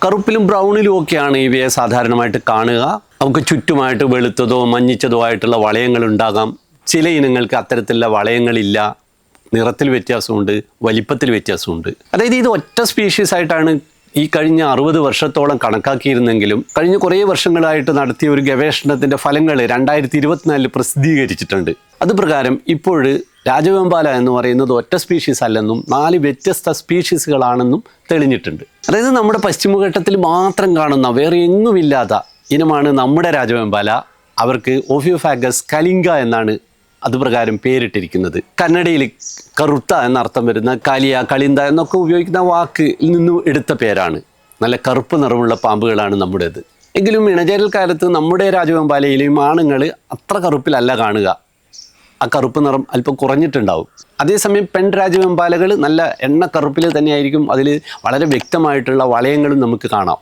കറുപ്പിലും ബ്രൗണിലും ഒക്കെയാണ് ഇവയെ സാധാരണമായിട്ട് കാണുക. നമുക്ക് ചുറ്റുമായിട്ട് വെളുത്തതോ മഞ്ഞിച്ചതോ ആയിട്ടുള്ള വളയങ്ങൾ ഉണ്ടാകാം. ചില ഇനങ്ങൾക്ക് അത്തരത്തിലുള്ള വളയങ്ങളില്ല. നിറത്തിൽ വ്യത്യാസമുണ്ട്, വലിപ്പത്തിൽ വ്യത്യാസമുണ്ട്. അതായത് ഇത് ഒറ്റ സ്പീഷീസ് ആയിട്ടാണ് ഈ കഴിഞ്ഞ 60 വർഷത്തോളം കണക്കാക്കിയിരുന്നെങ്കിലും കഴിഞ്ഞ കുറേ വർഷങ്ങളായിട്ട് നടത്തിയ ഒരു ഗവേഷണത്തിൻ്റെ ഫലങ്ങൾ 2024 പ്രസിദ്ധീകരിച്ചിട്ടുണ്ട്. അതുപ്രകാരം ഇപ്പോൾ രാജവെമ്പാല എന്ന് പറയുന്നത് ഒറ്റ സ്പീഷീസ് അല്ലെന്നും 4 വ്യത്യസ്ത സ്പീഷീസുകളാണെന്നും തെളിഞ്ഞിട്ടുണ്ട്. അതായത് നമ്മുടെ പശ്ചിമഘട്ടത്തിൽ മാത്രം കാണുന്ന വേറെ എങ്ങുമില്ലാത്ത ഇനമാണ് നമ്മുടെ രാജവെമ്പാല. അവർക്ക് ഓഫിയോഫാഗസ് കലിംഗ എന്നാണ് അതുപ്രകാരം പേരിട്ടിരിക്കുന്നത്. കന്നഡയിൽ കറുത്ത എന്നർത്ഥം വരുന്ന കാലിയ, കളിന്ത എന്നൊക്കെ ഉപയോഗിക്കുന്ന വാക്കിൽ നിന്നും എടുത്ത പേരാണ്. നല്ല കറുപ്പ് നിറമുള്ള പാമ്പുകളാണ് നമ്മുടേത്. എങ്കിലും ഇണചേരൽ കാലത്ത് നമ്മുടെ രാജവെമ്പാലയിലെയും ആണുങ്ങൾ അത്ര കറുപ്പിലല്ല കാണുക. ആ കറുപ്പ് നിറം അല്പം കുറഞ്ഞിട്ടുണ്ടാവും. അതേസമയം പെൺ രാജവെമ്പാലകൾ നല്ല എണ്ണ കറുപ്പിൽ തന്നെയായിരിക്കും. അതിൽ വളരെ വ്യക്തമായിട്ടുള്ള വളയങ്ങളും നമുക്ക് കാണാം.